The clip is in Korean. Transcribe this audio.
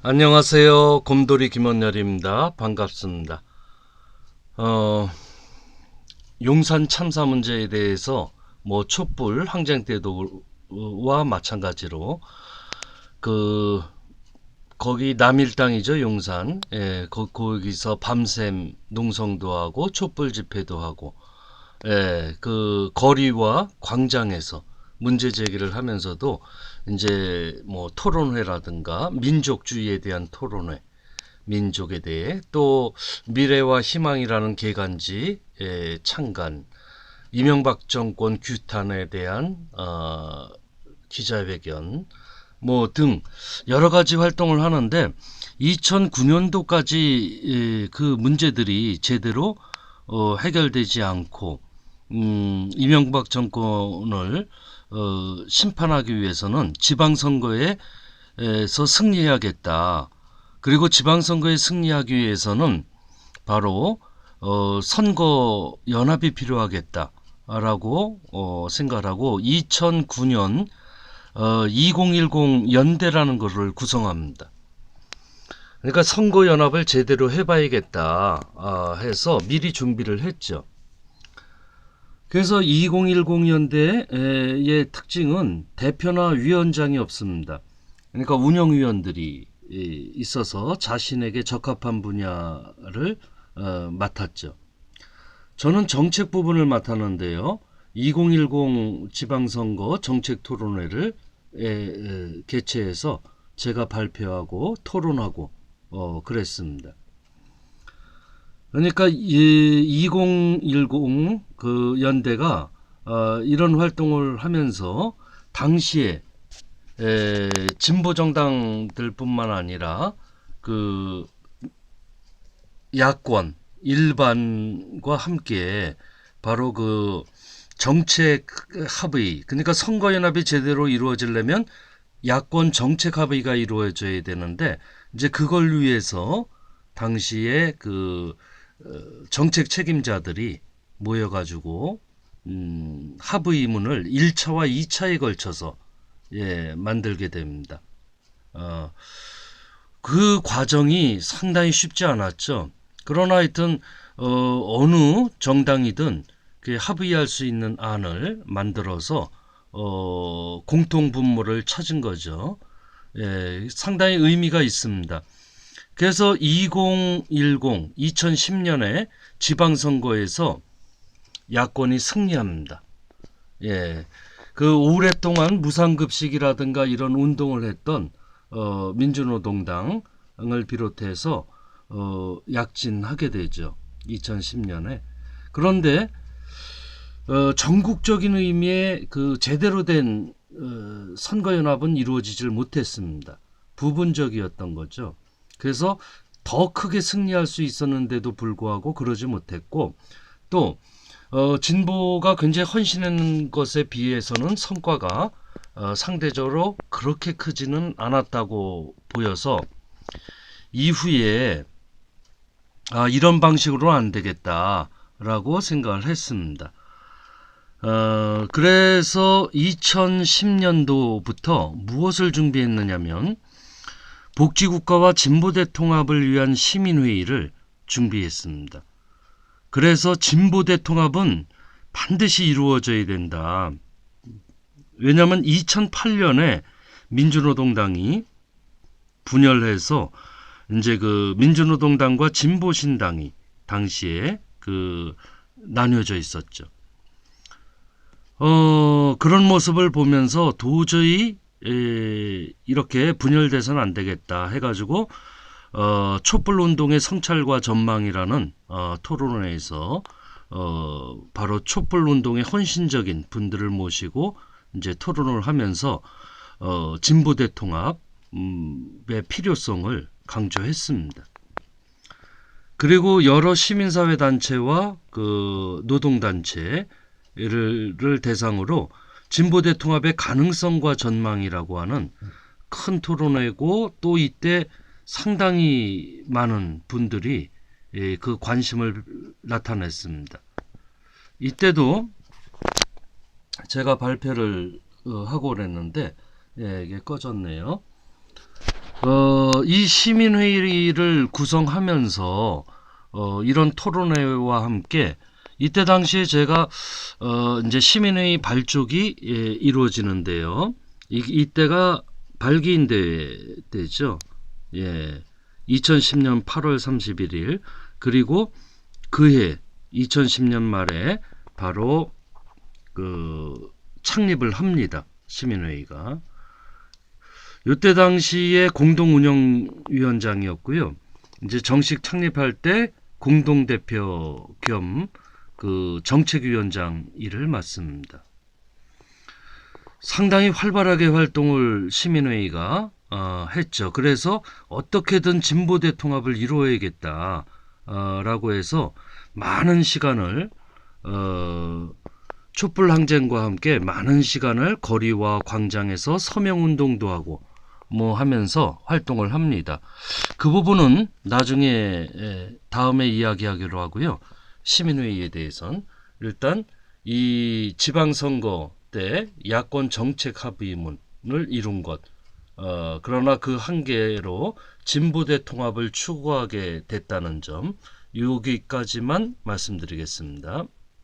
안녕하세요. 곰돌이 김원열입니다. 반갑습니다. 용산 참사 문제에 대해서 촛불 항쟁 때도와 마찬가지로 거기 남일당이죠, 용산. 예, 거기서 밤샘 농성도 하고 촛불 집회도 하고, 예, 거리와 광장에서 문제 제기를 하면서도 이제 토론회라든가 민족주의에 대한 토론회, 민족에 대해 또 미래와 희망이라는 개간지 창간, 이명박 정권 규탄에 대한 기자회견 등 여러 가지 활동을 하는데 2009년도까지 그 문제들이 제대로 해결되지 않고 이명박 정권을 심판하기 위해서는 지방선거에서 승리해야겠다. 그리고 지방선거에 승리하기 위해서는 바로 선거 연합이 필요하겠다라고 생각하고 2009년 2010 연대라는 것을 구성합니다. 그러니까 선거 연합을 제대로 해봐야겠다 해서 미리 준비를 했죠. 그래서 2010 연대의 특징은 대표나 위원장이 없습니다. 그러니까 운영위원들이 있어서 자신에게 적합한 분야를 맡았죠. 저는 정책 부분을 맡았는데요. 2010 지방선거 정책토론회를 개최해서 제가 발표하고 토론하고 그랬습니다. 그러니까 2010 그 연대가 이런 활동을 하면서 당시에 진보 정당들뿐만 아니라 그 야권 일반과 함께 바로 그 정책 합의, 그러니까 선거 연합이 제대로 이루어지려면 야권 정책 합의가 이루어져야 되는데 이제 그걸 위해서 당시에 정책 책임자들이 모여가지고 합의문을 1차와 2차에 걸쳐서 만들게 됩니다. 그 과정이 상당히 쉽지 않았죠. 그러나 하여튼 어느 정당이든 합의할 수 있는 안을 만들어서 공통 분모를 찾은 거죠. 상당히 의미가 있습니다. 그래서 2010 지방선거에서 야권이 승리합니다. 오랫동안 무상급식이라든가 이런 운동을 했던 민주노동당을 비롯해서 약진하게 되죠. 2010년에. 그런데 전국적인 의미의 제대로 된 선거연합은 이루어지질 못했습니다. 부분적이었던 거죠. 그래서 더 크게 승리할 수 있었는데도 불구하고 그러지 못했고 또 진보가 굉장히 헌신하는 것에 비해서는 성과가 상대적으로 그렇게 크지는 않았다고 보여서 이후에 이런 방식으로는 안 되겠다라고 생각을 했습니다. 그래서 2010년도부터 무엇을 준비했느냐면 복지국가와 진보대 통합을 위한 시민회의를 준비했습니다. 그래서 진보대 통합은 반드시 이루어져야 된다. 왜냐하면 2008년에 민주노동당이 분열해서 이제 민주노동당과 진보신당이 당시에 나뉘어져 있었죠. 그런 모습을 보면서 도저히 이렇게 분열돼서는 안 되겠다 해가지고 촛불운동의 성찰과 전망이라는 토론회에서 바로 촛불운동의 헌신적인 분들을 모시고 이제 토론을 하면서 진보대 통합의 필요성을 강조했습니다. 그리고 여러 시민사회 단체와 노동단체를 대상으로 진보대 통합의 가능성과 전망이라고 하는 큰 토론회고 또 이때 상당히 많은 분들이 그 관심을 나타냈습니다. 이때도 제가 발표를 하고 그랬는데 이게 꺼졌네요. 이 시민회의를 구성하면서 이런 토론회와 함께 이때 당시에 제가 이제 시민회의 발족이 이루어지는데요. 이때가 발기인대 때죠. 예. 2010년 8월 31일 그리고 그해 2010년 말에 바로 그 창립을 합니다. 시민회의가. 이때 당시에 공동운영위원장이었고요. 이제 정식 창립할 때 공동대표 겸 그 정책위원장 일을 맡습니다. 상당히 활발하게 활동을 시민회의가 했죠. 그래서 어떻게든 진보대 통합을 이루어야겠다 라고 해서 많은 시간을 촛불 항쟁과 함께 많은 시간을 거리와 광장에서 서명운동도 하고 뭐 하면서 활동을 합니다. 그 부분은 나중에 다음에 이야기하기로 하고요. 시민회의에 대해서는 일단 이 지방선거 때 야권 정책 합의문을 이룬 것 그러나 그 한계로 진보대 통합을 추구하게 됐다는 점 여기까지만 말씀드리겠습니다.